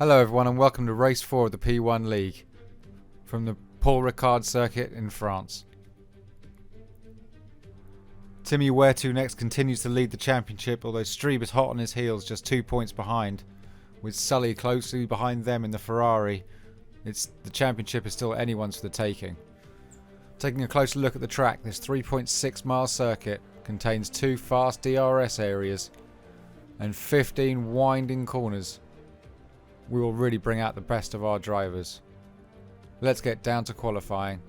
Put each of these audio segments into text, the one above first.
Hello everyone and welcome to Race 4 of the P1 League from the Paul Ricard Circuit in France. Timmy Where To Next continues to lead the championship, although Strieb is hot on his heels, just 2 points behind, with Sully closely behind them in the Ferrari. The championship is still anyone's for the taking. Taking a closer look at the track, this 3.6 mile circuit contains 2 fast DRS areas and 15 winding corners. We will really bring out the best of our drivers. Let's get down to qualifying.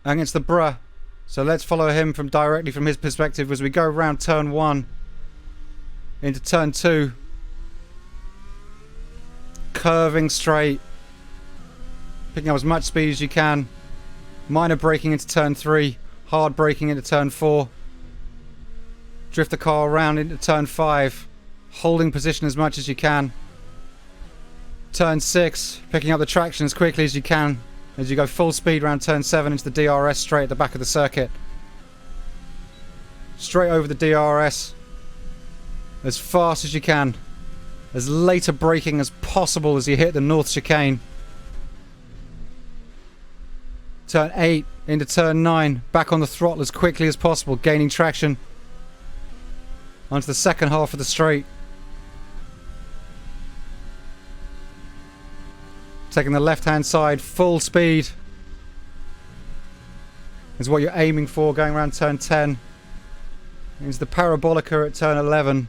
And it's the bruh. So let's follow him directly from his perspective as we go around turn 1 into turn 2. Curving straight. Picking up as much speed as you can. Minor braking into turn 3. Hard braking into turn 4. Drift the car around into turn 5, holding position as much as you can. Turn 6, picking up the traction as quickly as you can as you go full speed around turn 7 into the DRS straight at the back of the circuit. Straight over the DRS as fast as you can, as late a braking as possible as you hit the north chicane. Turn 8 into turn 9, back on the throttle as quickly as possible, gaining traction onto the second half of the straight. Taking the left hand side, full speed is what you're aiming for going around turn 10. Into the parabolica at turn 11.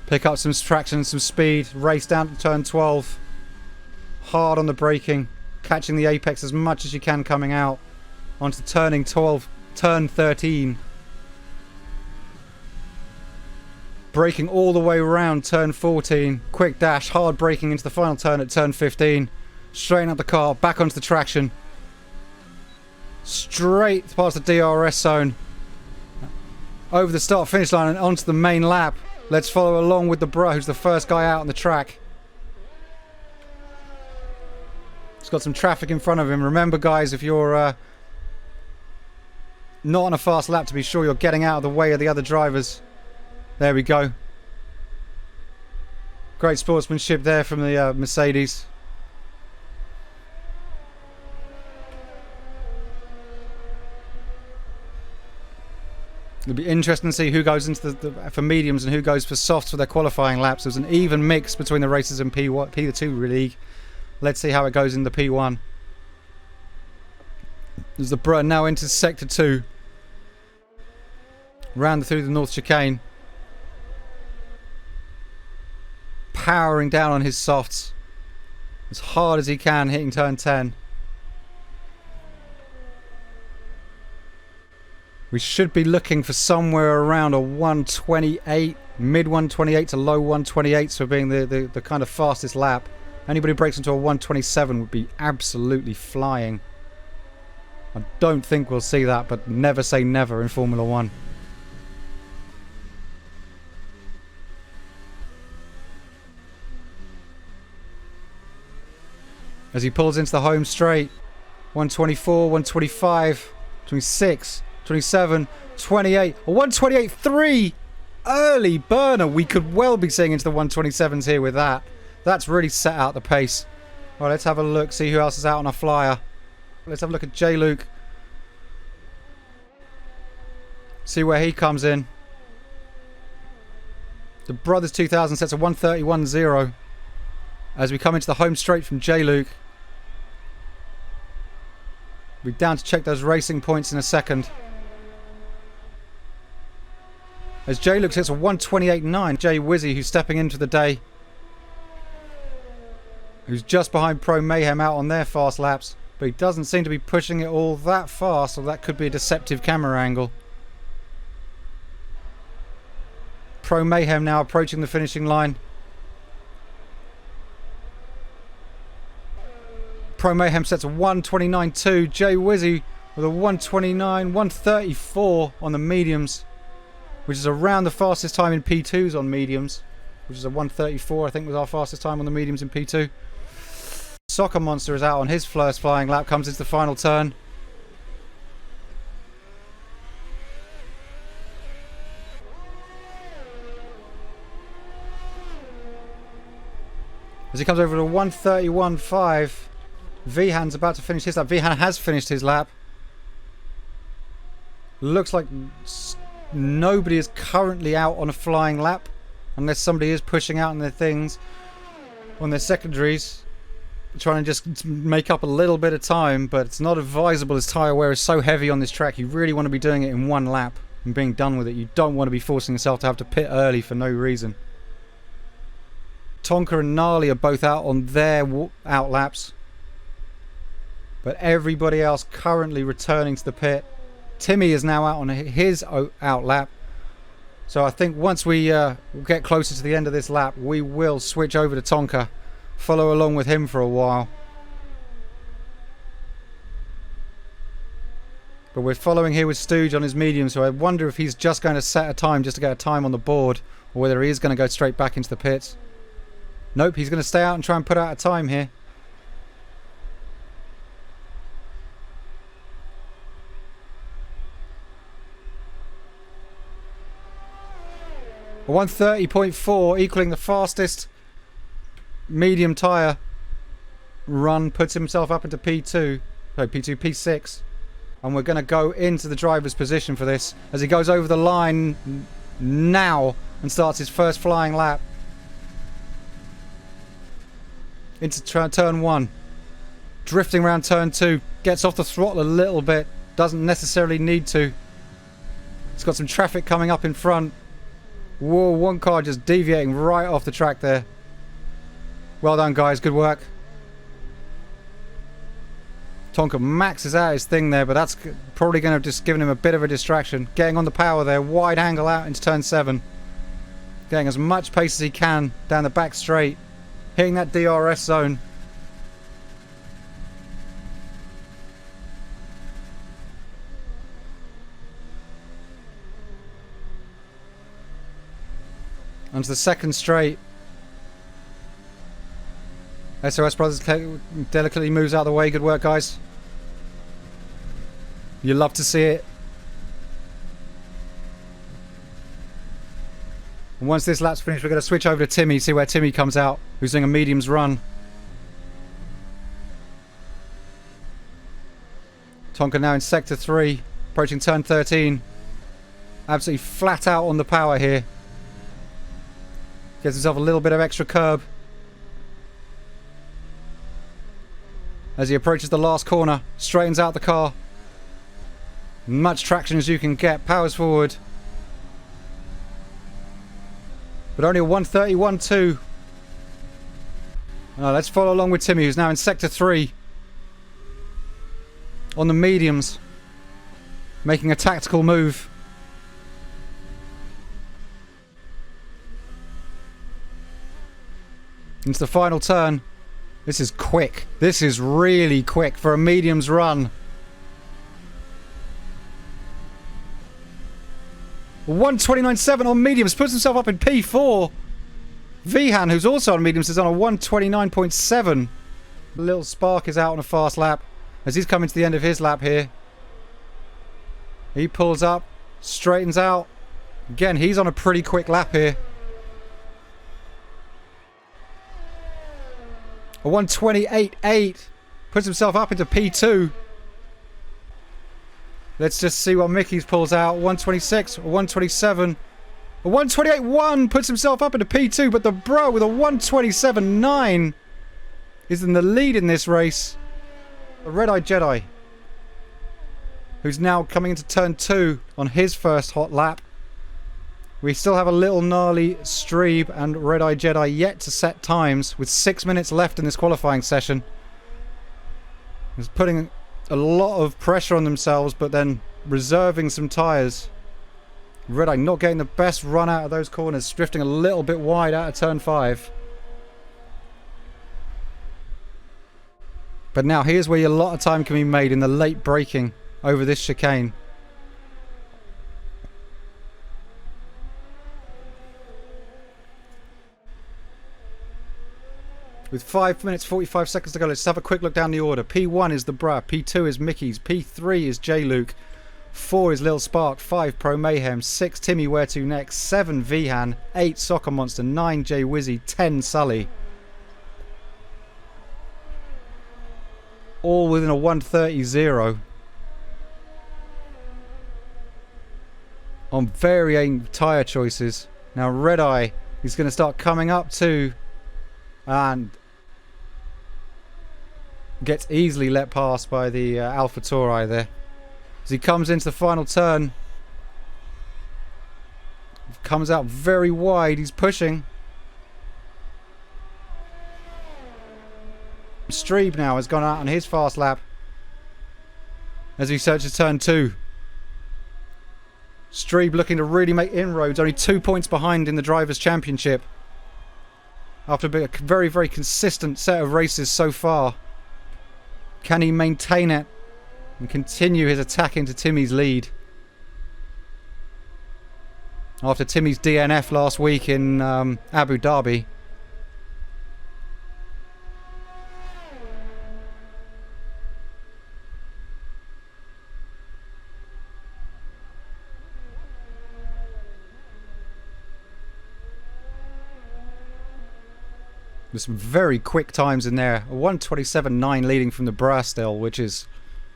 Pick up some traction and some speed, race down to turn 12. Hard on the braking, catching the apex as much as you can coming out onto turning 12, turn 13. Braking all the way around turn 14. Quick dash, hard braking into the final turn at turn 15. Straighten up the car, back onto the traction. Straight past the DRS zone. Over the start finish line and onto the main lap. Let's follow along with the bruh, who's the first guy out on the track. He's got some traffic in front of him. Remember guys, if you're not on a fast lap, to be sure you're getting out of the way of the other drivers. There we go. Great sportsmanship there from the Mercedes. It'll be interesting to see who goes into for mediums and who goes for softs for their qualifying laps. There's an even mix between the races in P2 League. Let's see how it goes in the P1. There's the bruh now into sector 2. Round through the north chicane. Powering down on his softs as hard as he can, hitting turn 10. We should be looking for somewhere around a 128, mid 128 to low 128s for being the kind of fastest lap. Anybody who breaks into a 127 would be absolutely flying. I don't think we'll see that, but never say never in Formula 1. As he pulls into the home straight, 124, 125, 26, 27, 28, a 128.3 early burner. We could well be seeing into the 127s here with that. That's really set out the pace. All right, let's have a look, see who else is out on a flyer. Let's have a look at J. Luke. See where he comes in. The Brothers 2000 sets a 131.0 as we come into the home straight from J. Luke. We're down to check those racing points in a second. As J. Luke hits a 128.9, Jay Wizzy, who's stepping into the day, who's just behind Pro Mayhem out on their fast laps, but he doesn't seem to be pushing it all that fast, or that could be a deceptive camera angle. Pro Mayhem now approaching the finishing line. Pro Mayhem sets a 129.2. Jay Wizzy with a 129, 134 on the mediums, which is around the fastest time in P2s on mediums, which is a 134, I think was our fastest time on the mediums in P2. Soccer Monster is out on his first flying lap, comes into the final turn. As he comes over to 1:31.5. Vihan's about to finish his lap. Vihan has finished his lap. Looks like nobody is currently out on a flying lap. Unless somebody is pushing out on their things. On their secondaries. Trying to just make up a little bit of time. But it's not advisable as tyre wear is so heavy on this track. You really want to be doing it in one lap. And being done with it. You don't want to be forcing yourself to have to pit early for no reason. Tonka and Gnarly are both out on their out laps. But everybody else currently returning to the pit. Timmy is now out on his out lap. So I think once we get closer to the end of this lap, we will switch over to Tonka. Follow along with him for a while. But we're following here with Stooge on his medium, so I wonder if he's just going to set a time just to get a time on the board, or whether he is going to go straight back into the pits. Nope, he's going to stay out and try and put out a time here. A 1:30.4 equaling the fastest medium tyre run, puts himself up into P2, no, P2, P6. And we're going to go into the driver's position for this as he goes over the line now and starts his first flying lap. Into turn 1. Drifting around turn 2. Gets off the throttle a little bit. Doesn't necessarily need to. He's got some traffic coming up in front. Whoa, one car just deviating right off the track there. Well done, guys. Good work. Tonka maxes out his thing there, but that's probably going to have just given him a bit of a distraction. Getting on the power there, wide angle out into turn 7. Getting as much pace as he can down the back straight. Hitting that DRS zone. Onto the second straight. SOS Brothers delicately moves out of the way. Good work, guys. You love to see it. And once this lap's finished, we're going to switch over to Timmy, see where Timmy comes out, who's doing a mediums run. Tonka now in sector 3, approaching turn 13. Absolutely flat out on the power here. Gets himself a little bit of extra curb. As he approaches the last corner, straightens out the car. Much traction as you can get, powers forward. But only a 1:31.2. Let's follow along with Timmy, who's now in sector 3. On the mediums. Making a tactical move. Into the final turn. This is quick. This is really quick for a mediums run. 1:29.7 on mediums. Puts himself up in P4. Vihan, who's also on mediums, is on a 1:29.7. A little spark is out on a fast lap. As he's coming to the end of his lap here. He pulls up. Straightens out. Again, he's on a pretty quick lap here. A 1:28.8. Puts himself up into P2. Let's just see what Mickey's pulls out. 1:26, a 1:27. A 1:28.1 puts himself up into P2, but the bro with a 1:27.9 is in the lead in this race. A Red-Eyed Jedi, who's now coming into turn 2 on his first hot lap. We still have a little gnarly Strieb and Red-Eyed Jedi yet to set times with 6 minutes left in this qualifying session. He's putting a lot of pressure on themselves, but then reserving some tyres. Red-Eye not getting the best run out of those corners, drifting a little bit wide out of turn 5. But now here's where a lot of time can be made in the late braking over this chicane. With 5 minutes 45 seconds to go, let's have a quick look down the order. P1 is the Bruh, P2 is Mickey's, P3 is J-Luke, 4 is Lil Spark, 5 Pro Mayhem, 6 Timmy Where To Next, 7 Vihan, 8 Soccer Monster, 9 J Wizzy, 10 Sully. all within a 1:30.0 on varying tyre choices. Now Red Eye is going to start coming up to, and gets easily let past by the AlphaTauri there. As he comes into the final turn, comes out very wide, he's pushing. Strieb now has gone out on his fast lap as he searches turn 2. Strieb looking to really make inroads, only 2 points behind in the Drivers' Championship after a very, very consistent set of races so far. Can he maintain it and continue his attack into Timmy's lead? After Timmy's DNF last week in Abu Dhabi. There's some very quick times in there. A 1:27.9 leading from the Bra still, which is,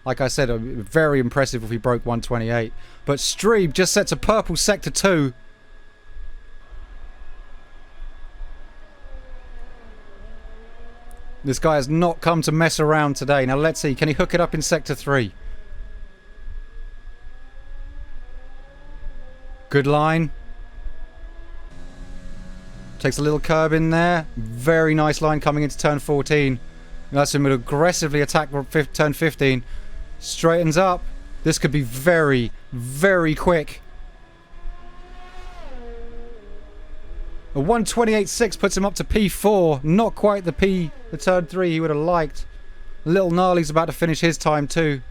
like I said, very impressive if he broke 1:28. But Strieb just sets a purple sector 2. This guy has not come to mess around today. Now let's see, can he hook it up in sector 3? Good line. Takes a little curb in there. Very nice line coming into turn 14. That's him to aggressively attack turn 15. Straightens up. This could be very, very quick. A 1:28.6 puts him up to P4. Not quite the turn 3 he would have liked. Little Gnarly's about to finish his time too.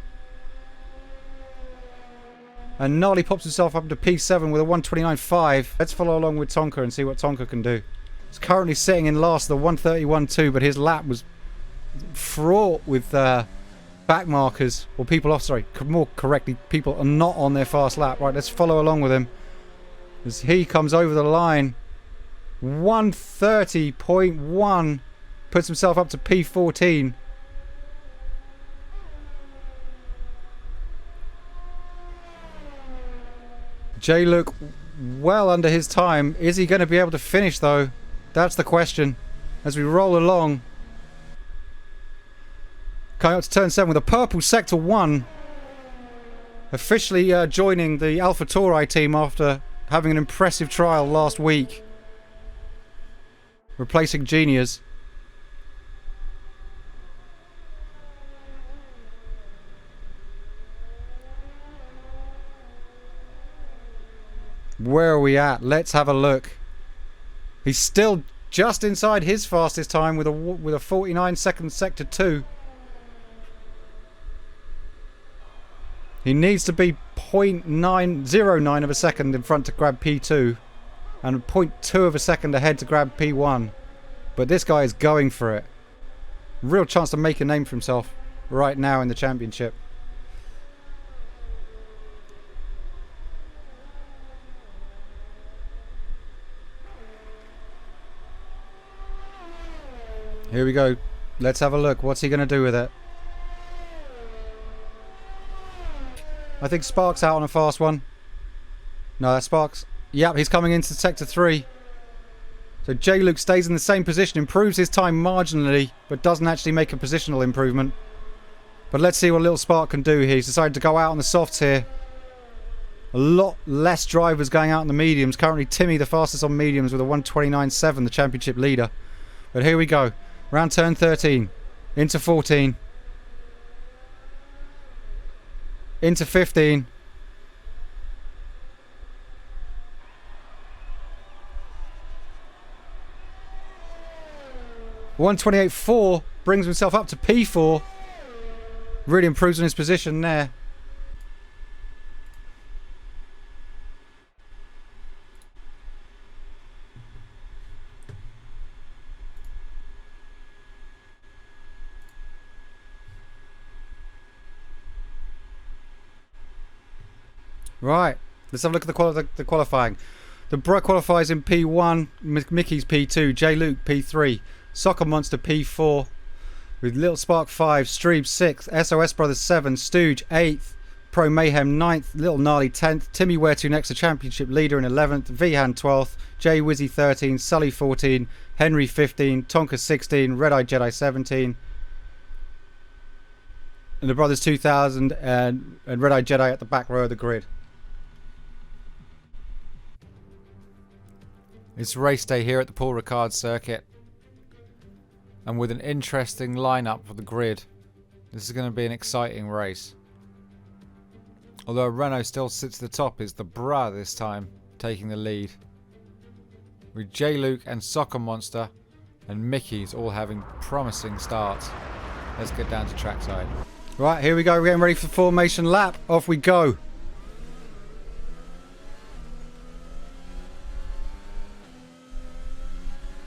And Gnarly pops himself up to P7 with a 1:29.5. Let's follow along with Tonka and see what Tonka can do. He's currently sitting in last, the 1:31.2, but his lap was fraught with back markers. Or people off, sorry, more correctly, people are not on their fast lap. Right, let's follow along with him. As he comes over the line, 1:30.1, puts himself up to P14. J-Luke well under his time. Is he going to be able to finish though? That's the question. As we roll along. Coming up to turn 7 with a purple sector 1. Officially joining the AlphaTauri team after having an impressive trial last week. Replacing Genius. Where are we at? Let's have a look. He's still just inside his fastest time with a 49-second sector 2. He needs to be 0.909 of a second in front to grab P2 and 0.2 of a second ahead to grab P1. But this guy is going for it. Real chance to make a name for himself right now in the championship. Here we go. Let's have a look. What's he going to do with it? I think Sparks out on a fast one. No, that's Sparks. Yep, he's coming into sector 3. So J-Luke stays in the same position, improves his time marginally, but doesn't actually make a positional improvement. But let's see what Little Spark can do here. He's decided to go out on the softs here. A lot less drivers going out on the mediums. Currently Timmy the fastest on mediums with a 1:29.7, the championship leader. But here we go. Round turn 13. Into 14. Into 15. .128.4 brings himself up to P4. Really improves on his position there. Right, let's have a look at the qualifying. The Bra qualifies in P1, Mickey's P2, J-Luke P3, Soccer Monster P4, with Little Spark 5, Strieb 6th, SOS Brothers 7, Stooge 8th, Pro Mayhem 9th, Little Gnarly 10th, Timmy Where To Next, the championship leader in 11th, Vihan 12th, Jay Wizzy 13, Sully 14, Henry 15, Tonka 16, Red Eye Jedi 17, and the Brothers 2000 and Red Eye Jedi at the back row of the grid. It's race day here at the Paul Ricard Circuit, and with an interesting lineup for the grid, this is going to be an exciting race. Although Renault still sits at the top, it's the Bra this time taking the lead, with J Luke and Soccer Monster and Mickey's all having promising starts. Let's get down to trackside. Right, here we go. We're getting ready for the formation lap. Off we go.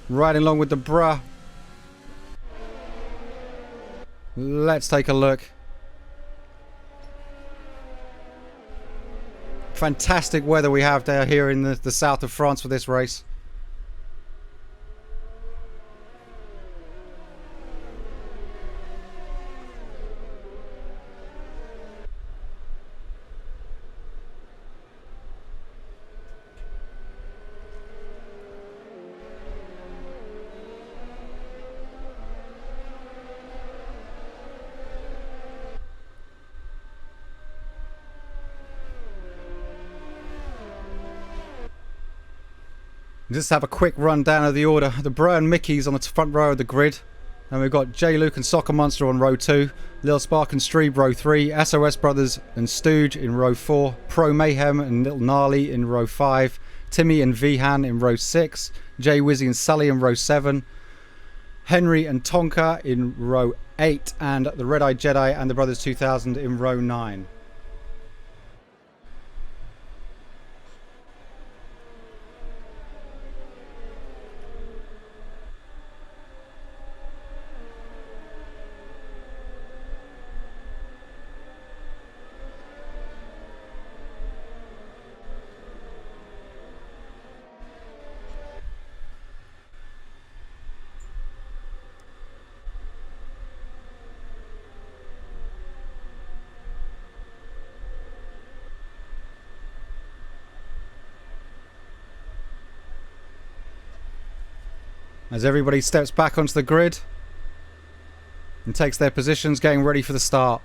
Riding along with the Bra. Let's take a look. Fantastic weather we have down here in the south of France for this race. Just have a quick rundown of the order. The Bro and Mickey's on the front row of the grid. And we've got J Luke and Soccer Monster on row 2. Lil Spark and Strieb row 3. SOS Brothers and Stooge in row 4. Pro Mayhem and Little Gnarly in row 5. Timmy and Vihan in row 6. Jay Wizzy and Sully in row 7. Henry and Tonka in row 8. And the Red Eye Jedi and the Brothers 2000 in row 9. As everybody steps back onto the grid and takes their positions, getting ready for the start.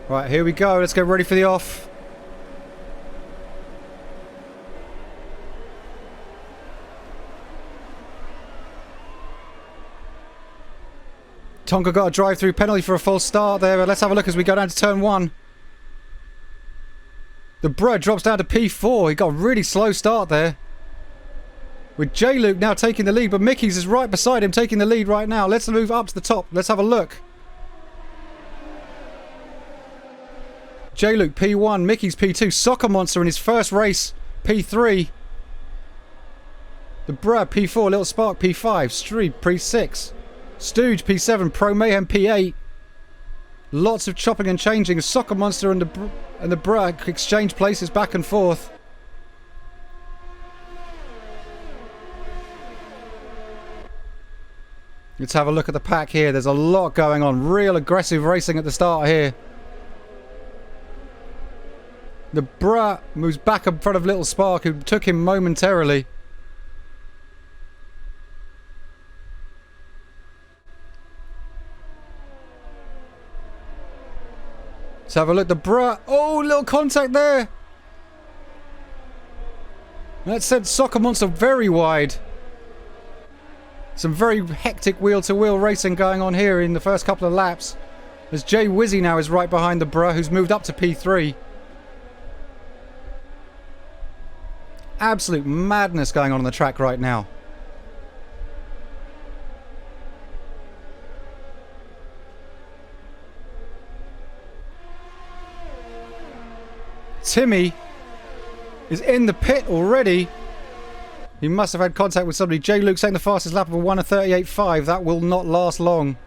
Right, here we go. Let's get ready for the off. Tonka got a drive-through penalty for a false start there, but let's have a look as we go down to turn 1. The Bro drops down to P4. He got a really slow start there. With J Luke now taking the lead, but Mickey's is right beside him taking the lead right now. Let's move up to the top. Let's have a look. J Luke P1, Mickey's P2, Soccer Monster in his first race P3. The Bro P4, Little Spark P5, Strieb P6, Stooge P7, Pro Mayhem P8. Lots of chopping and changing as Soccer Monster and the Bro exchange places back and forth. Let's have a look at the pack here. There's a lot going on. Real aggressive racing at the start here. The Bro moves back in front of Little Spark, who took him momentarily. Let's have a look. The Bro. Oh, little contact there. That sent Soccer Monster very wide. Some very hectic wheel-to-wheel racing going on here in the first couple of laps. As Jay Wizzy now is right behind the Bro, who's moved up to P3. Absolute madness going on the track right now. Timmy is in the pit already. He must have had contact with somebody. J. Luke saying the fastest lap of a 1:38.5. That will not last long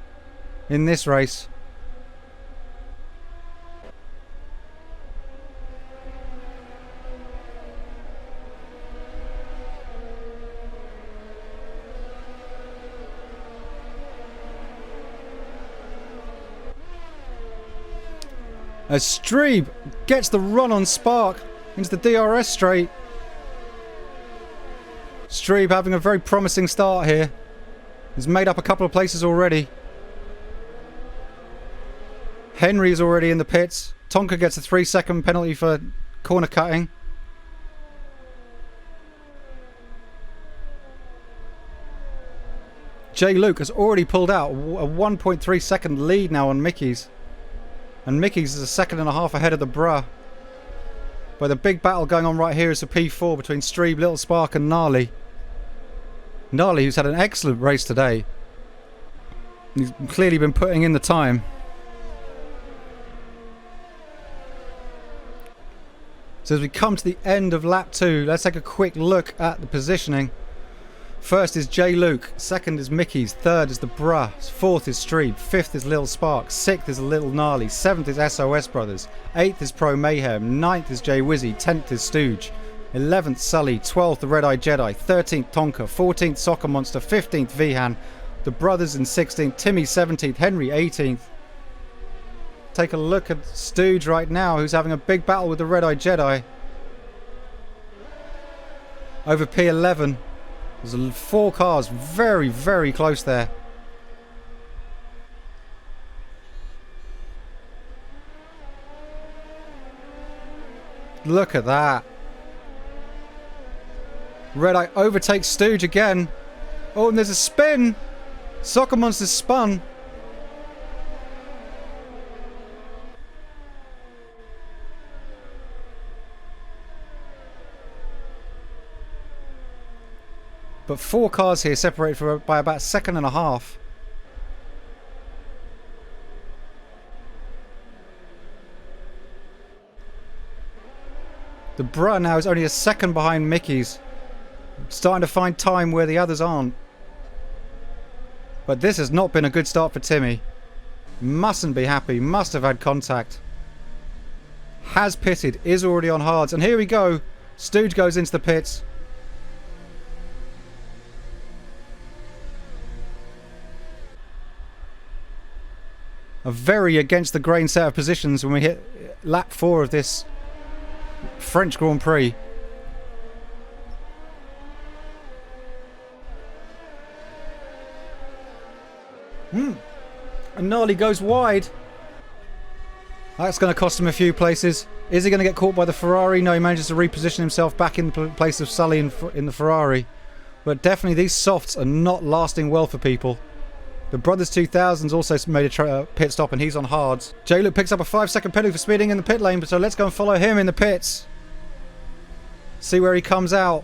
in this race. As Strieb gets the run on Spark into the DRS straight. Strieb having a very promising start here. He's made up a couple of places already. Henry is already in the pits. Tonka gets a 3-second penalty for corner cutting. J. Luke has already pulled out a 1.3 second lead now on Mickey's. And Mickey's is a second and a half ahead of the Bruh. But the big battle going on right here is the P4 between Strieb, Little Spark and Gnarly. Gnarly, who's had an excellent race today. He's clearly been putting in the time. So as we come to the end of lap 2, let's take a quick look at the positioning. First is J. Luke, second is Mickey's, third is the Bruh, fourth is Strieb, fifth is Little Spark, sixth is Little Gnarly, seventh is SOS Brothers, eighth is Pro Mayhem, ninth is Jay Wizzy, 10th is Stooge, 11th Sully, 12th the Red Eye Jedi, 13th Tonka, 14th Soccer Monster, 15th Vihan, the Brothers in 16th, Timmy 17th, Henry 18th. Take a look at Stooge right now, who's having a big battle with the Red Eye Jedi over P11. There's 4 cars very, very close there. Look at that. Red Eye overtakes Stooge again. Oh, and there's a spin. Soccer Monster's spun. But 4 cars here separated by about a second and a half. The Bruh now is only a second behind Mickey's. Starting to find time where the others aren't. But this has not been a good start for Timmy. Mustn't be happy. Must have had contact. Has pitted. Is already on hards. And here we go. Stooge goes into the pits. A very against the grain set of positions when we hit lap 4 of this French Grand Prix. And Gnarly goes wide. That's going to cost him a few places. Is he going to get caught by the Ferrari? No, he manages to reposition himself back in place of Sully in the Ferrari. But definitely these softs are not lasting well for people. The Brothers 2000's also made a pit stop and he's on hards. J. Luke picks up a 5-second penalty for speeding in the pit lane, so let's go and follow him in the pits. See where he comes out.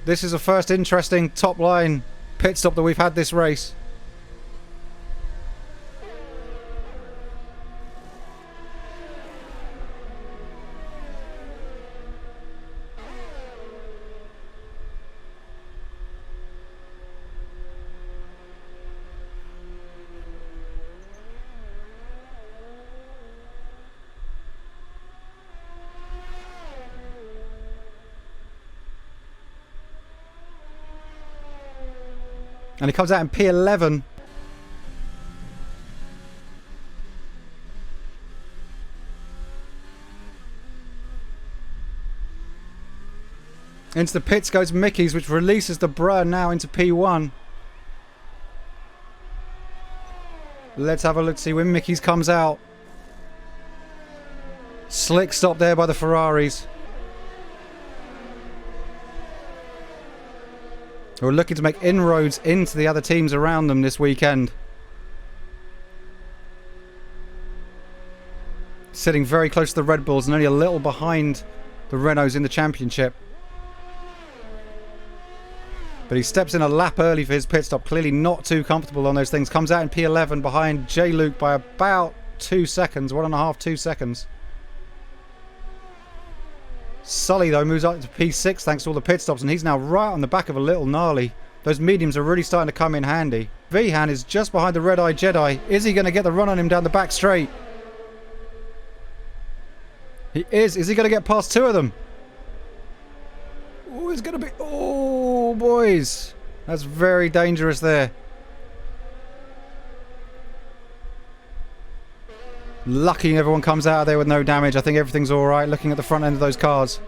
This is the first interesting top line pit stop that we've had this race. And he comes out in P11. Into the pits goes Mickey's, which releases the Bruh now into P1. Let's have a look, see when Mickey's comes out. Slick stop there by the Ferraris. Who are looking to make inroads into the other teams around them this weekend. Sitting very close to the Red Bulls and only a little behind the Renaults in the championship. But he steps in a lap early for his pit stop. Clearly not too comfortable on those things. Comes out in P11 behind J. Luke by about 2 seconds. 1.5, 2 seconds. Sully, though, moves up to P6 thanks to all the pit stops, and he's now right on the back of a little gnarly. Those mediums are really starting to come in handy. Vihan is just behind the red-eye Jedi. Is he going to get the run on him down the back straight? He is. Is he going to get past two of them? Oh, it's going to be... Oh, boys. That's very dangerous there. Lucky everyone comes out of there with no damage. I think everything's alright looking at the front end of those cars.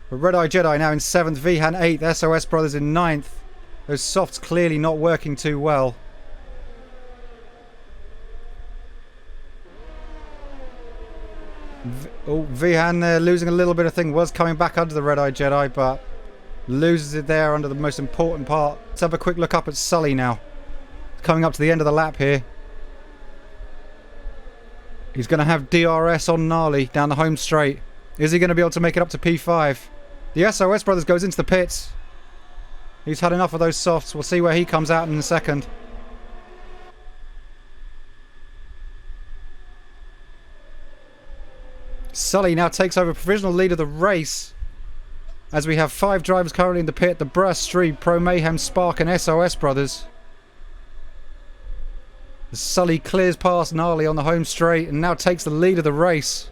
But Red-Eye Jedi now in 7th, Vihan 8th, SOS Brothers in 9th. Those softs clearly not working too well. Vihan there losing a little bit of thing. Was coming back under the Red-Eye Jedi, but loses it there under the most important part. Let's have a quick look up at Sully now. Coming up to the end of the lap here. He's going to have DRS on Gnarly down the home straight. Is he going to be able to make it up to P5? The SOS Brothers goes into the pits. He's had enough of those softs. We'll see where he comes out in a second. Sully now takes over provisional lead of the race. As we have 5 drivers currently in the pit. The Brus, Strieb, Pro Mayhem, Spark and SOS Brothers. Sully clears past Gnarly on the home straight and now takes the lead of the race.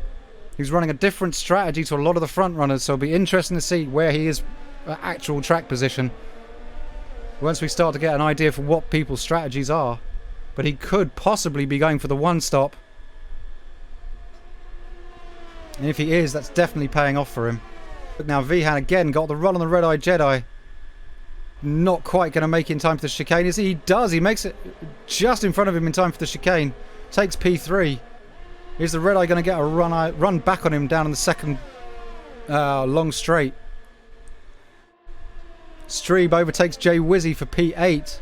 He's running a different strategy to a lot of the front runners, so it'll be interesting to see where he is at actual track position once we start to get an idea for what people's strategies are. But he could possibly be going for the one stop. And if he is, that's definitely paying off for him. But now Vihan again got the run on the Red-Eye Jedi. Not quite going to make it in time for the chicane. Is he? He does. He makes it just in front of him in time for the chicane. Takes P3. Is the Red-Eye going to get a run back on him down in the second long straight? Strieb overtakes Jay Wizzy for P8.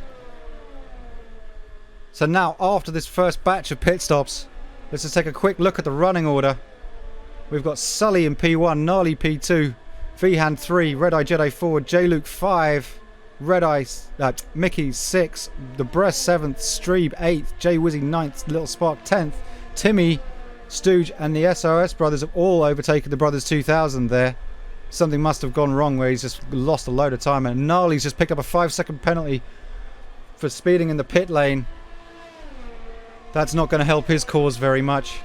So now, after this first batch of pit stops, let's just take a quick look at the running order. We've got Sully in P1, Gnarly P2, Vihan 3, Red-Eye Jedi 4, J-Luke 5, Mickey 6, the Bress 7th, Strieb 8th, Jay Wizzy 9th, Little Spark 10th, Timmy, Stooge and the SOS Brothers have all overtaken the Brothers 2000 there. Something must have gone wrong where he's just lost a load of time, and Gnarly's just picked up a 5-second penalty for speeding in the pit lane. That's not going to help his cause very much.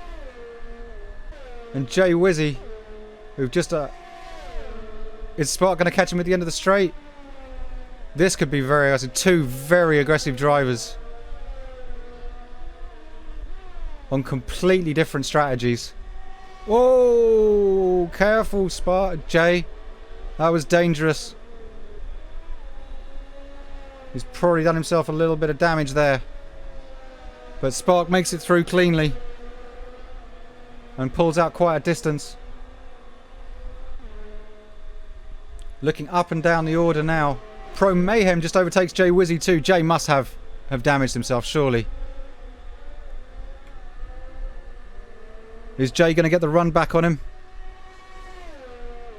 And Jay Wizzy, who just is Spark going to catch him at the end of the straight? This could be very aggressive. 2 very aggressive drivers on completely different strategies. Whoa! Careful, Spark. Jay. That was dangerous. He's probably done himself a little bit of damage there. But Spark makes it through cleanly. And pulls out quite a distance. Looking up and down the order now. Pro Mayhem just overtakes Jay Wizzy too. Jay must have damaged himself, surely. Is Jay going to get the run back on him?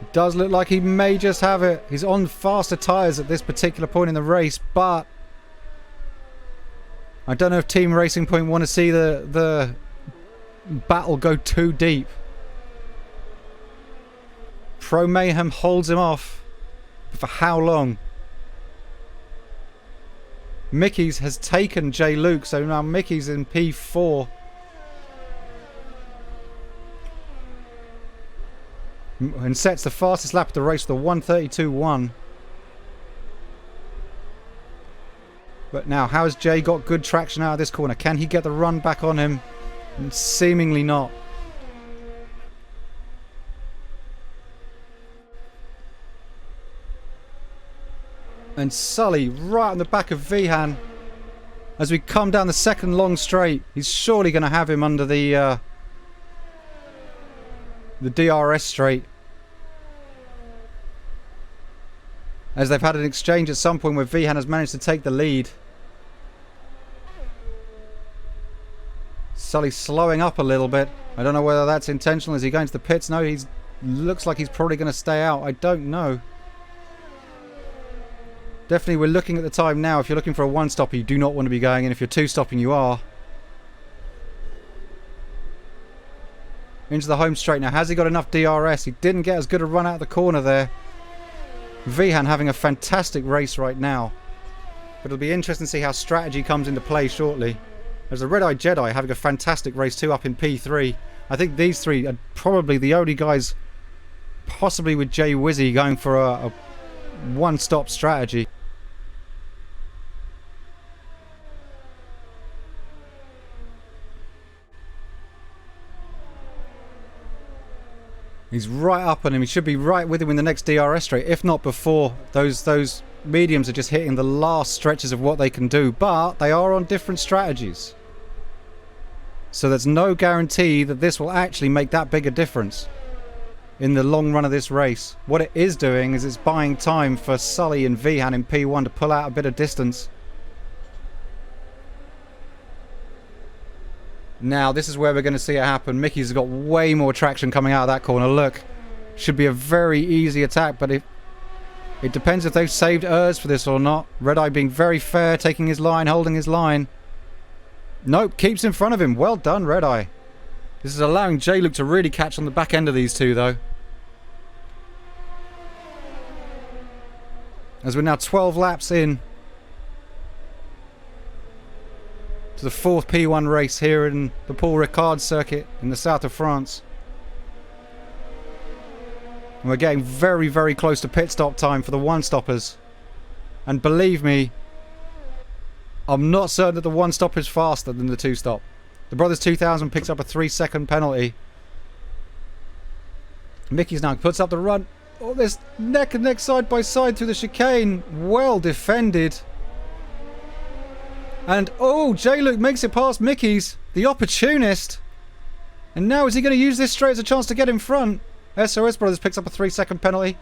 It does look like he may just have it. He's on faster tyres at this particular point in the race, but I don't know if Team Racing Point want to see the battle go too deep. Pro Mayhem holds him off. But for how long? Mickey's has taken Jay Luke, so now Mickey's in P4. And sets the fastest lap of the race with a 1:32.1. But now, how has Jay got good traction out of this corner? Can he get the run back on him? And seemingly not. And Sully right on the back of Vihan. As we come down the second long straight, he's surely going to have him under the DRS straight. As they've had an exchange at some point where Vihan has managed to take the lead. Sully slowing up a little bit. I don't know whether that's intentional. Is he going to the pits? No, he looks like he's probably going to stay out. I don't know. Definitely we're looking at the time now. If you're looking for a one-stopper, you do not want to be going in. If you're two-stopping, you are. into the home straight. Now, has he got enough DRS? He didn't get as good a run out of the corner there. Vihan having a fantastic race right now. But it'll be interesting to see how strategy comes into play shortly. There's a Red-Eyed Jedi having a fantastic race too up in P3. I think these three are probably the only guys, possibly with Jay Wizzy, going for a one-stop strategy. He's right up on him. He should be right with him in the next DRS straight, if not before. Those mediums are just hitting the last stretches of what they can do, but they are on different strategies. So there's no guarantee that this will actually make that big a difference in the long run of this race. What it is doing is it's buying time for Sully and Vihan in P1 to pull out a bit of distance. Now, this is where we're going to see it happen. Mickey's got way more traction coming out of that corner. Look, should be a very easy attack, but it depends if they've saved Urs for this or not. Red-Eye being very fair, taking his line, holding his line. Nope, keeps in front of him. Well done, Red-Eye. This is allowing J-Luke to really catch on the back end of these two, though. As we're now 12 laps in to the fourth P1 race here in the Paul Ricard Circuit in the south of France. And we're getting very, very close to pit stop time for the one-stoppers. And believe me, I'm not certain that the one-stop is faster than the two-stop. The Brothers 2000 picks up a 3-second penalty. Mickey's now puts up the run. Oh, there's neck and neck, side by side through the chicane. Well defended. And, oh, J-Luke makes it past Mickey's, the opportunist. And now is he going to use this straight as a chance to get in front? SOS Brothers picks up a 3-second penalty.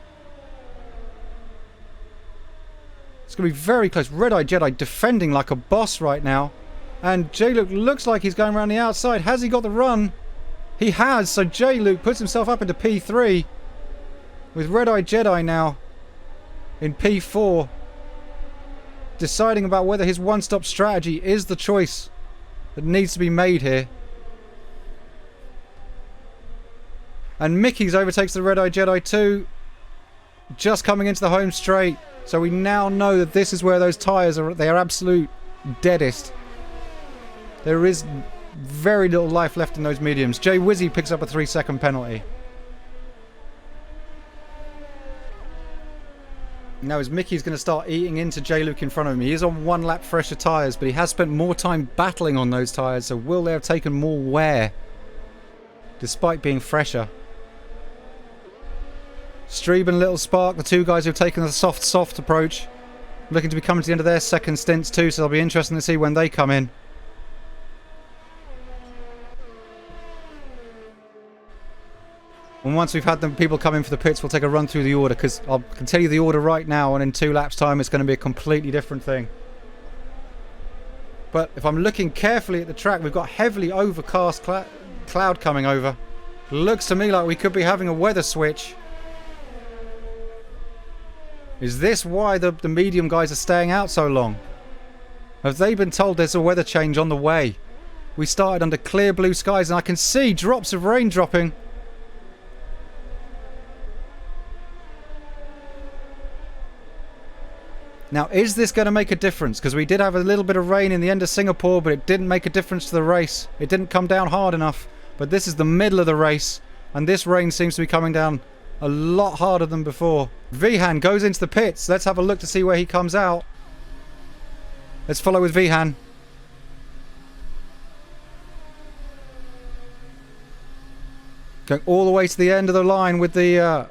It's going to be very close. Red-Eye Jedi defending like a boss right now. And J-Luke looks like he's going around the outside. Has he got the run? He has, so J-Luke puts himself up into P3. With Red-Eye Jedi now in P4. Deciding about whether his one-stop strategy is the choice that needs to be made here. And Mickey's overtakes the Red-Eye Jedi too. Just coming into the home straight. So we now know that this is where those tyres are. They are absolute deadest. There is very little life left in those mediums. Jay Wizzy picks up a 3-second penalty. Now as Mickey's going to start eating into J-Luke in front of him. He is on 1 lap fresher tyres, but he has spent more time battling on those tyres, so will they have taken more wear despite being fresher? Strieb and Little Spark, the two guys who've taken the soft approach, looking to be coming to the end of their second stints too, so it'll be interesting to see when they come in. And once we've had the people come in for the pits, we'll take a run through the order, because I can tell you the order right now, and in 2 laps time it's going to be a completely different thing. But if I'm looking carefully at the track, we've got heavily overcast cloud coming over. Looks to me like we could be having a weather switch. Is this why the medium guys are staying out so long? Have they been told there's a weather change on the way? We started under clear blue skies and I can see drops of rain dropping. Now, is this going to make a difference? Because we did have a little bit of rain in the end of Singapore, but it didn't make a difference to the race. It didn't come down hard enough. But this is the middle of the race, and this rain seems to be coming down a lot harder than before. Vihan goes into the pits. Let's have a look to see where he comes out. Let's follow with Vihan. Going all the way to the end of the line with the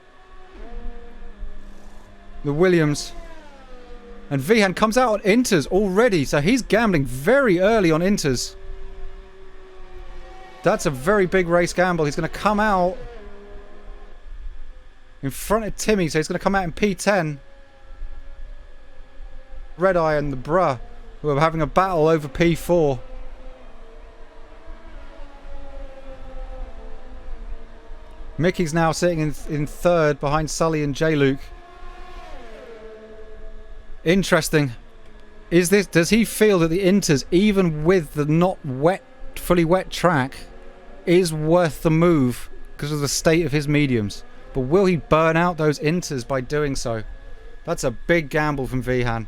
Williams. And Vihan comes out on inters already, so he's gambling very early on inters. That's a very big race gamble. He's going to come out in front of Timmy, so he's going to come out in P10. Red-Eye and the Bruh, who are having a battle over P4. Mickey's now sitting in third behind Sully and J-Luke. Interesting. Does he feel that the inters, even with the not wet, fully wet track, is worth the move because of the state of his mediums. But will he burn out those inters by doing so? That's a big gamble from Vihan.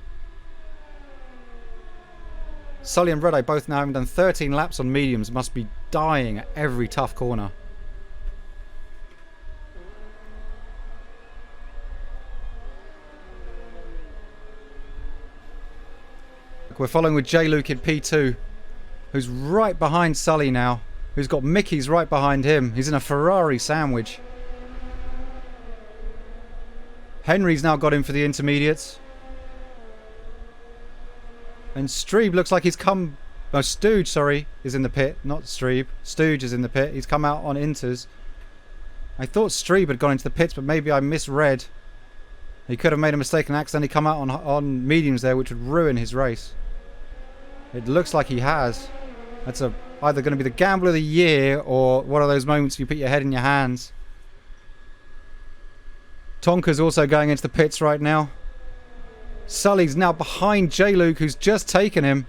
Sully and Red Eye both now having done 13 laps on mediums must be dying at every tough corner. We're following with J-Luke in P2, who's right behind Sully now, who's got Mickey's right behind him. He's in a Ferrari sandwich. Henry's now got him for the intermediates. And Strieb looks like he's come... No, Stooge, sorry, is in the pit. Not Strieb. Stooge is in the pit. He's come out on inters. I thought Strieb had gone into the pits, but maybe I misread. He could have made a mistake and accidentally come out on mediums there, which would ruin his race. It looks like he has. That's either going to be the gamble of the year or one of those moments you put your head in your hands. Tonka's also going into the pits right now. Sully's now behind J-Luke, who's just taken him,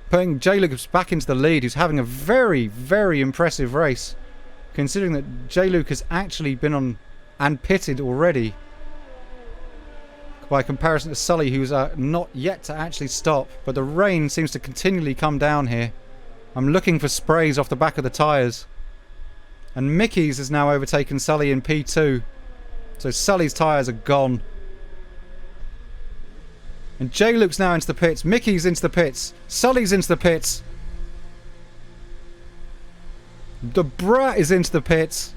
putting J-Luke back into the lead, who's having a very, very impressive race, considering that J-Luke has actually been on and pitted already, by comparison to Sully, who's not yet to actually stop. But the rain seems to continually come down here. I'm looking for sprays off the back of the tyres. And Mickey's has now overtaken Sully in P2. So Sully's tyres are gone. And J-Luke's now into the pits. Mickey's into the pits. Sully's into the pits. The Brat is into the pits.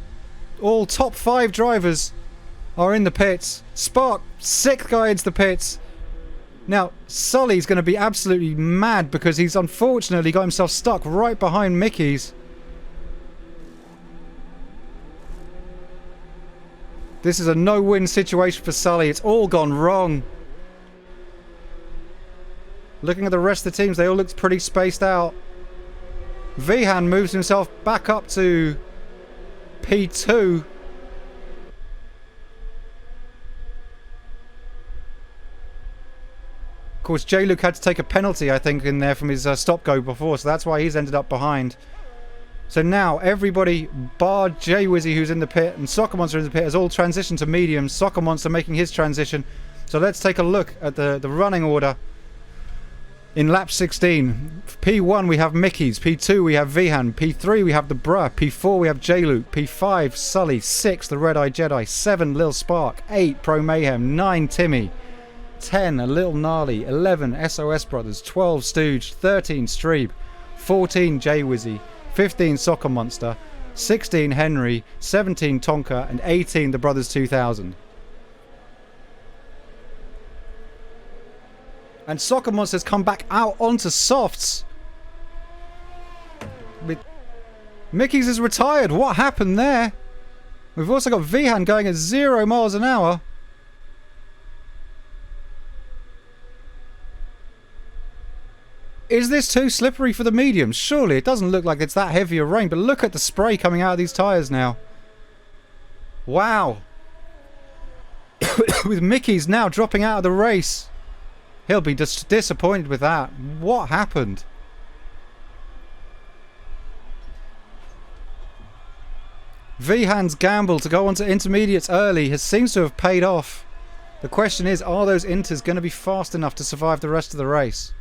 All top 5 drivers are in the pits. Spark, 6th guy into the pits. Now, Sully's going to be absolutely mad because he's unfortunately got himself stuck right behind Mickey's. This is a no-win situation for Sully. It's all gone wrong. Looking at the rest of the teams, they all look pretty spaced out. Vihan moves himself back up to P2. Of course, J-Luke had to take a penalty, I think, in there from his stop-go before, so that's why he's ended up behind. So now, everybody, bar J-Wizzy, who's in the pit, and Soccer Monster in the pit, has all transitioned to mediums. Soccer Monster making his transition. So let's take a look at the running order. In lap 16, P1 we have Mickey's, P2 we have Vihan, P3 we have the Bruh, P4 we have J-Luke, P5 Sully, 6 the Red Eye Jedi, 7 Lil Spark, 8 Pro Mayhem, 9 Timmy, 10 a Little Gnarly, 11 SOS Brothers, 12 Stooge, 13 Strieb, 14 J-Wizzy, 15 Soccer Monster, 16 Henry, 17 Tonka, and 18 the Brothers 2000. And Soccer Monster's come back out onto softs. Mickey's is retired. What happened there? We've also got Vihan going at 0 miles an hour. Is this too slippery for the mediums? Surely it doesn't look like it's that heavy a rain, but look at the spray coming out of these tyres now. Wow. With Mickey's now dropping out of the race. He'll be disappointed with that. What happened? Vihan's gamble to go on to intermediates early seems to have paid off. The question is, are those inters going to be fast enough to survive the rest of the race?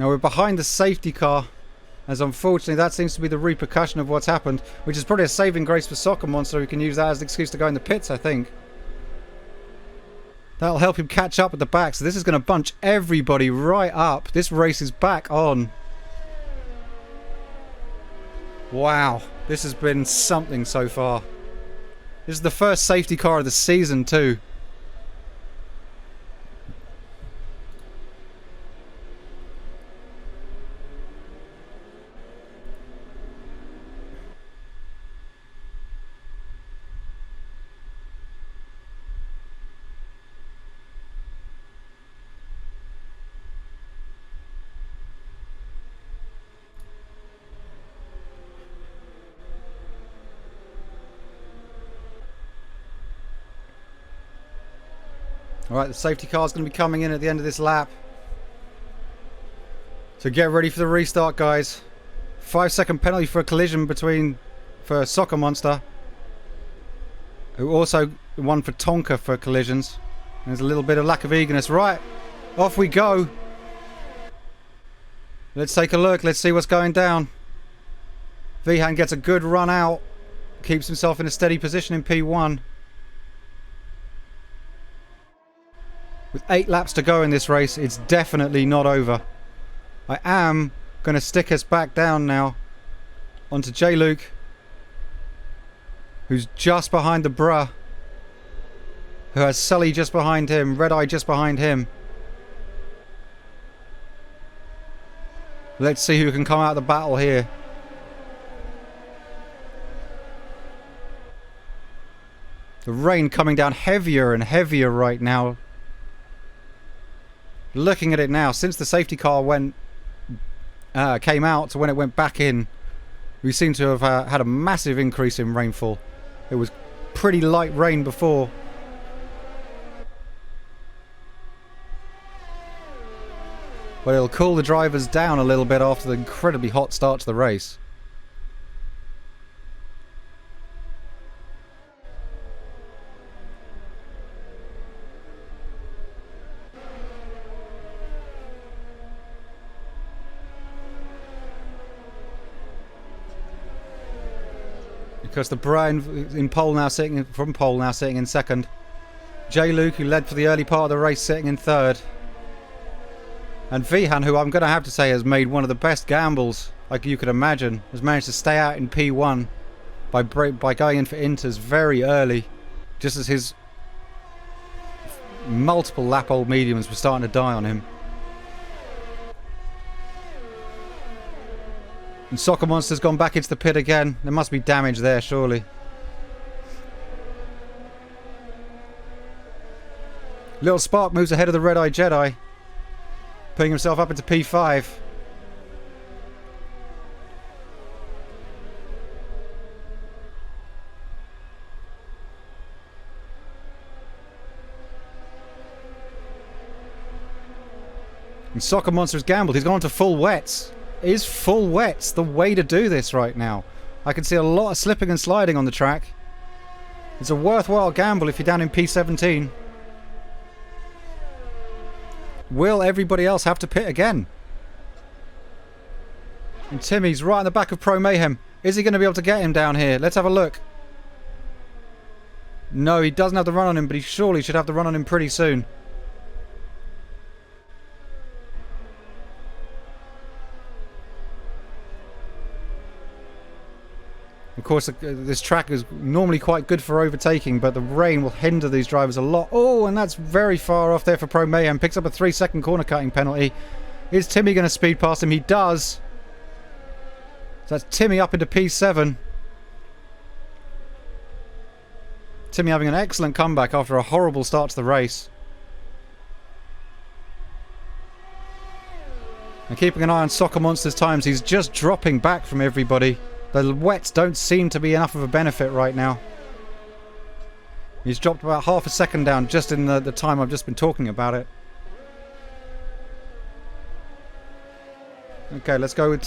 Now we're behind the safety car, as unfortunately that seems to be the repercussion of what's happened, which is probably a saving grace for Soccer Monster, who can use that as an excuse to go in the pits, I think. That'll help him catch up at the back, so this is going to bunch everybody right up. This race is back on. Wow, this has been something so far. This is the first safety car of the season too. Alright, the safety car is going to be coming in at the end of this lap. So get ready for the restart, guys. 5-second penalty for a collision for Soccer Monster, who also won for Tonka for collisions. And there's a little bit of lack of eagerness. Right, off we go. Let's take a look. Let's see what's going down. Vihan gets a good run out. Keeps himself in a steady position in P1. With 8 laps to go in this race, it's definitely not over. I am going to stick us back down now onto J. Luke, who's just behind the bruh, who has Sully just behind him, Red Eye just behind him. Let's see who can come out of the battle here. The rain coming down heavier and heavier right now. Looking at it now, since the safety car came out to when it went back in, we seem to have had a massive increase in rainfall. It was pretty light rain before. But it'll cool the drivers down a little bit after the incredibly hot start to the race. Because the Brian in pole now sitting in second. J. Luke, who led for the early part of the race, sitting in third. And Vihan, who I'm going to have to say has made one of the best gambles like you could imagine, has managed to stay out in P1 by going in for inters very early, just as his multiple lap old mediums were starting to die on him. And Soccer Monster's gone back into the pit again. There must be damage there, surely. Little Spark moves ahead of the Red Eye Jedi, putting himself up into P5. And Soccer Monster's gambled. He's gone to full wets. Is full wets the way to do this right now? I can see a lot of slipping and sliding on the track. It's a worthwhile gamble if you're down in P17. Will everybody else have to pit again? And Timmy's right in the back of Pro Mayhem. Is he going to be able to get him down here? Let's have a look. No, he doesn't have the run on him, but he surely should have the run on him pretty soon. Of course, this track is normally quite good for overtaking, but the rain will hinder these drivers a lot. Oh, and that's very far off there for Pro Mayhem. Picks up a 3-second corner cutting penalty. Is Timmy going to speed past him? He does. So that's Timmy up into P7. Timmy having an excellent comeback after a horrible start to the race. And keeping an eye on Soccer Monster's times, he's just dropping back from everybody. The wets don't seem to be enough of a benefit right now. He's dropped about half a second down just in the time I've just been talking about it. Okay, let's go with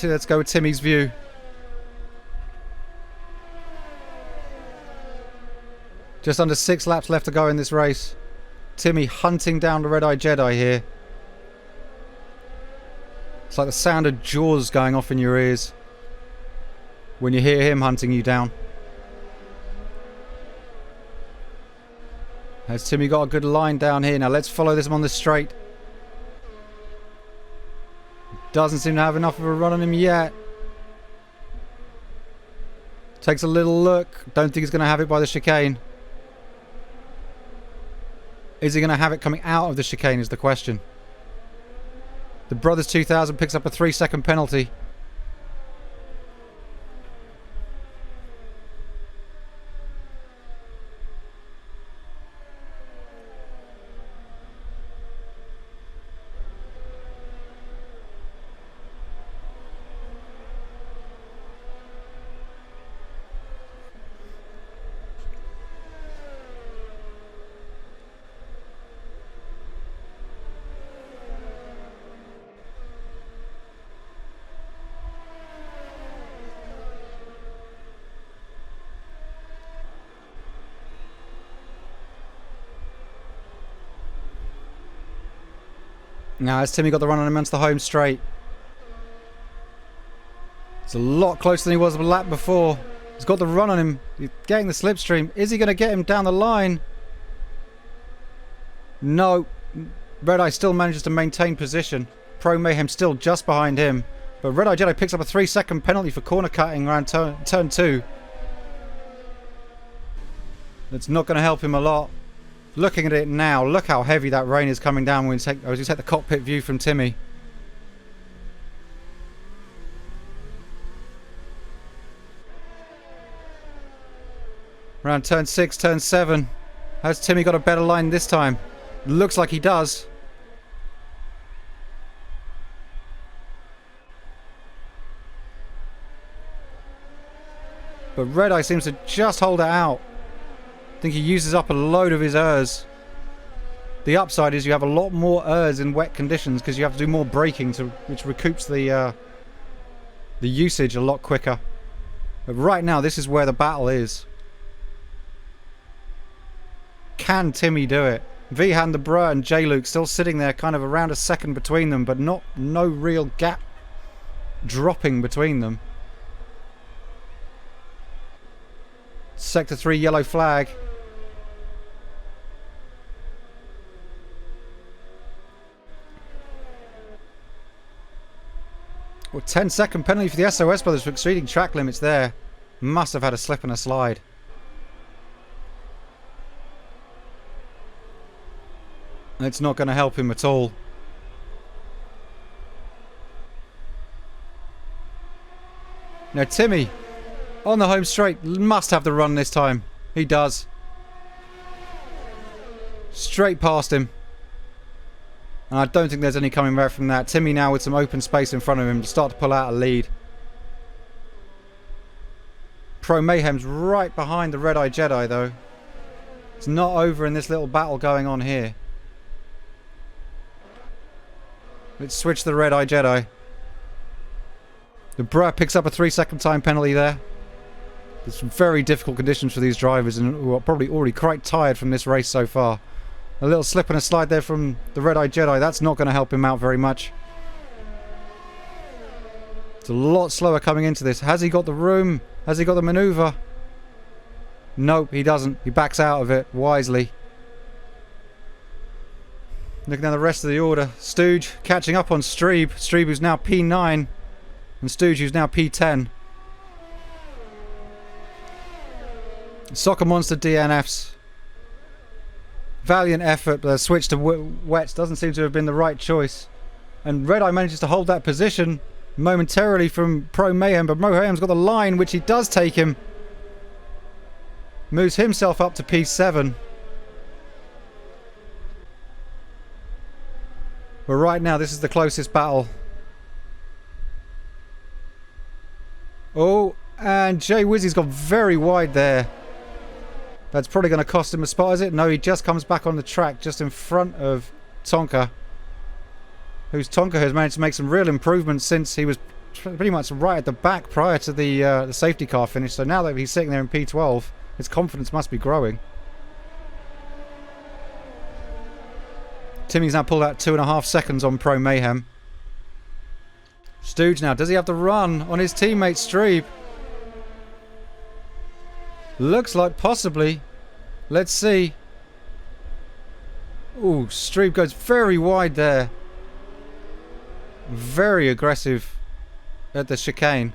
Timmy's view. Just under 6 laps left to go in this race. Timmy hunting down the Red Eye Jedi here. It's like the sound of jaws going off in your ears when you hear him hunting you down. Has Timmy got a good line down here? Now let's follow this one on the straight. Doesn't seem to have enough of a run on him yet. Takes a little look. Don't think he's going to have it by the chicane. Is he going to have it coming out of the chicane is the question. The Brothers 2000 picks up a 3-second penalty. Now has Timmy got the run on him onto the home straight. It's a lot closer than he was a lap before. He's got the run on him. He's getting the slipstream. Is he going to get him down the line? No. Red Eye still manages to maintain position. Pro Mayhem still just behind him. But Red Eye Jedi picks up a 3-second penalty for corner cutting around turn 2. It's not going to help him a lot. Looking at it now, look how heavy that rain is coming down when as you take the cockpit view from Timmy. Around turn 6, turn 7. Has Timmy got a better line this time? Looks like he does. But Red Eye seems to just hold it out. I think he uses up a load of his ERS. The upside is you have a lot more ERS in wet conditions because you have to do more braking, which recoups the usage a lot quicker. But right now, this is where the battle is. Can Timmy do it? Vihan, the Bra, and J-Luke still sitting there kind of around a second between them, but no real gap dropping between them. Sector 3 yellow flag. Well, 10-second penalty for the SOS brothers for exceeding track limits there. Must have had a slip and a slide. It's not going to help him at all. Now Timmy, on the home straight, must have the run this time. He does. Straight past him. And I don't think there's any coming back from that. Timmy now with some open space in front of him to start to pull out a lead. Pro Mayhem's right behind the Red Eye Jedi though. It's not over in this little battle going on here. Let's switch the Red Eye Jedi. The Bra picks up a 3-second time penalty there. There's some very difficult conditions for these drivers and who are probably already quite tired from this race so far. A little slip and a slide there from the Red Eye Jedi. That's not going to help him out very much. It's a lot slower coming into this. Has he got the room? Has he got the maneuver? Nope, he doesn't. He backs out of it wisely. Looking at the rest of the order. Stooge catching up on Strieb. Strieb who's now P9. And Stooge who's now P10. Soccer Monster DNFs. Valiant effort, but the switch to wets doesn't seem to have been the right choice. And Red Eye manages to hold that position momentarily from Pro Mayhem, but Mayhem's got the line, which he does take him. Moves himself up to P7. But right now, this is the closest battle. Oh, and Jay Wizzy's got very wide there. That's probably going to cost him a spot, is it? No, he just comes back on the track just in front of Tonka. Tonka has managed to make some real improvements since he was pretty much right at the back prior to the safety car finish. So now that he's sitting there in P12, his confidence must be growing. Timmy's now pulled out 2.5 seconds on Pro Mayhem. Stooge now, does he have the run on his teammate Strieb? Looks like possibly. Let's see. Ooh, Strieb goes very wide there. Very aggressive at the chicane.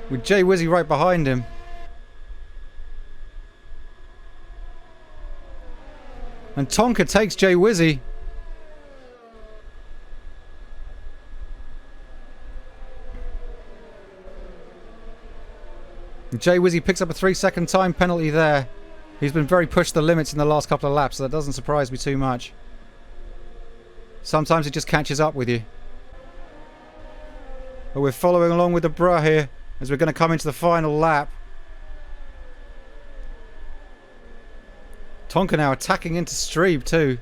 With Jay Wizzy right behind him. And Tonka takes Jay Wizzy. Jay Wizzy picks up a 3-second time penalty there. He's been very pushed the limits in the last couple of laps, so that doesn't surprise me too much. Sometimes it just catches up with you. But we're following along with the Bra here as we're going to come into the final lap. Tonka now attacking into Strieb too.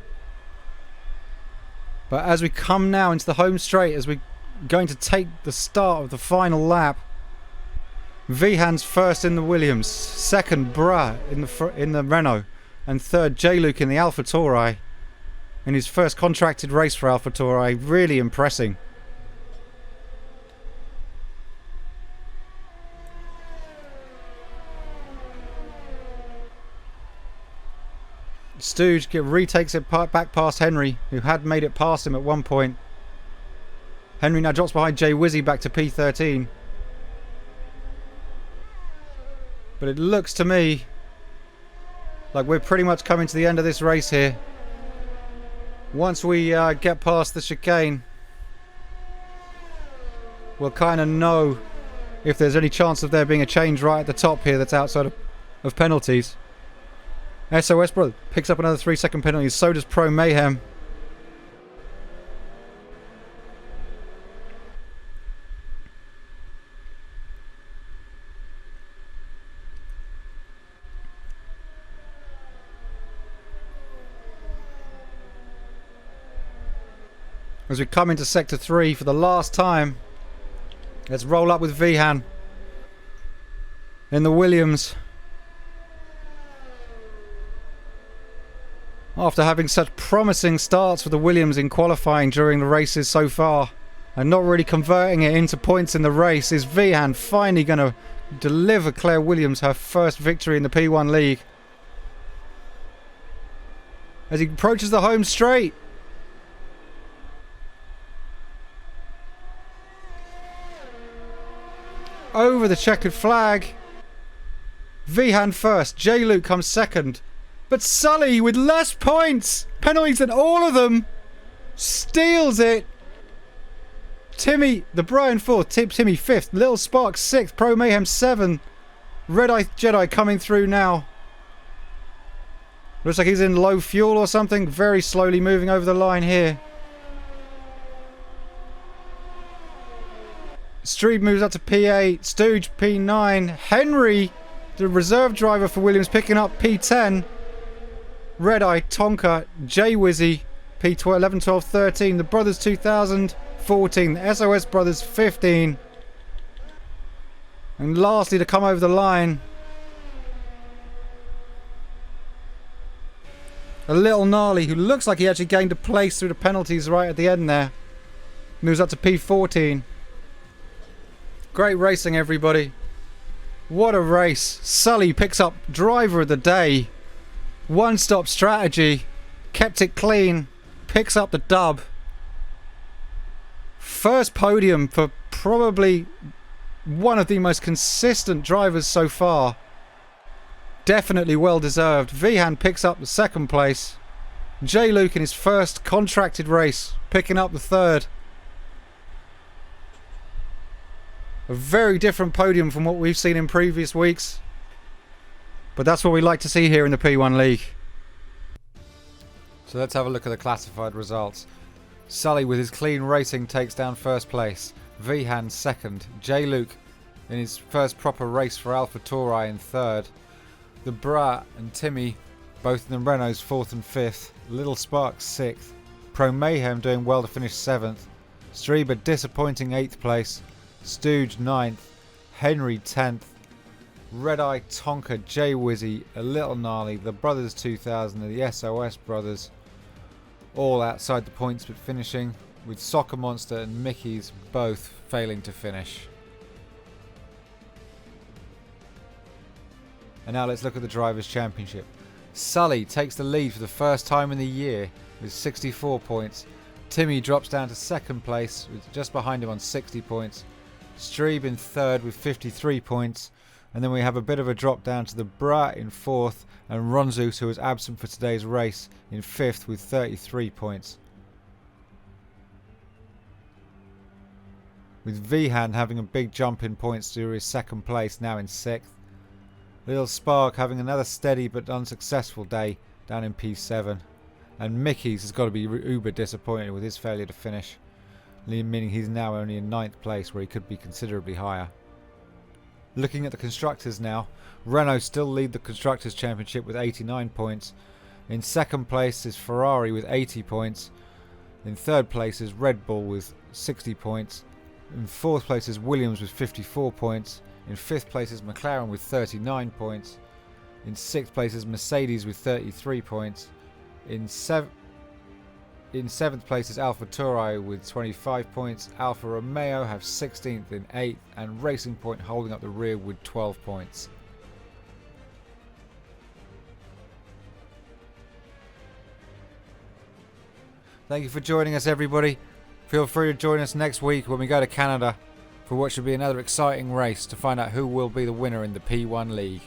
But as we come now into the home straight, as we're going to take the start of the final lap, Vihan's first in the Williams, second Bra in the Renault, and third J-Luke in the Alpha Tauri. in his first contracted race for AlphaTauri. Really impressing. Stooge retakes it back past Henry, who had made it past him at one point. Henry now drops behind Jay Wizzy back to P13. But it looks to me like we're pretty much coming to the end of this race here. Once we get past the chicane, we'll kind of know if there's any chance of there being a change right at the top here that's outside of penalties. SOS Brother picks up another 3-second penalty. So does Pro Mayhem. As we come into Sector 3 for the last time, let's roll up with Vihan in the Williams. After having such promising starts for the Williams in qualifying during the races so far and not really converting it into points in the race, is Vihan finally going to deliver Claire Williams her first victory in the P1 League? As he approaches the home straight. Over the checkered flag. Vihan first. J-Luke comes second. But Sully, with less points, penalties than all of them, steals it. Timmy, the Brian 4th, Timmy 5th, Little Spark 6th, Pro Mayhem 7. Red Eye Jedi coming through now. Looks like he's in low fuel or something. Very slowly moving over the line here. Strieb moves up to P8. Stooge P9. Henry, the reserve driver for Williams, picking up P10. Red Eye, Tonka, Jay Wizzy, P12, 11, 12, 13. The Brothers 2000, 14. The SOS Brothers 15. And lastly, to come over the line, a little gnarly who looks like he actually gained a place through the penalties right at the end there. Moves up to P14. Great racing, everybody. What a race. Sully picks up driver of the day. One-stop strategy. Kept it clean. Picks up the dub. First podium for probably one of the most consistent drivers so far. Definitely well deserved. Vihan picks up the second place. J-Luke in his first contracted race picking up the third. A very different podium from what we've seen in previous weeks. But that's what we like to see here in the P1 League. So let's have a look at the classified results. Sully with his clean racing takes down first place. Vihan second. J-Luke in his first proper race for AlphaTauri in third. The Brat and Timmy both in the Renaults 4th and 5th. Little Spark 6th. Pro Mayhem doing well to finish 7th. Strieb a disappointing 8th place. Stooge 9th. Henry 10th. Red Eye, Tonka, Jay Wizzy, a little gnarly, the Brothers 2000 and the SOS Brothers all outside the points but finishing, with Soccer Monster and Mickey's both failing to finish. And now let's look at the Drivers' Championship. Sully takes the lead for the first time in the year with 64 points. Timmy drops down to second place, with just behind him on 60 points. Strieb in third with 53 points. And then we have a bit of a drop down to the Brat in 4th and Ronzeus, who was absent for today's race, in 5th with 33 points. With Vihan having a big jump in points to his second place, now in 6th. Little Spark having another steady but unsuccessful day down in P7. And Mickey's has got to be uber disappointed with his failure to finish, meaning he's now only in 9th place where he could be considerably higher. Looking at the Constructors now, Renault still lead the Constructors' Championship with 89 points. In second place is Ferrari with 80 points. In third place is Red Bull with 60 points. In fourth place is Williams with 54 points. In fifth place is McLaren with 39 points. In sixth place is Mercedes with 33 points. In In 7th place is Alfa Tauri with 25 points. Alfa Romeo have 16th in 8th, and Racing Point holding up the rear with 12 points. Thank you for joining us, everybody. Feel free to join us next week when we go to Canada for what should be another exciting race to find out who will be the winner in the P1 League.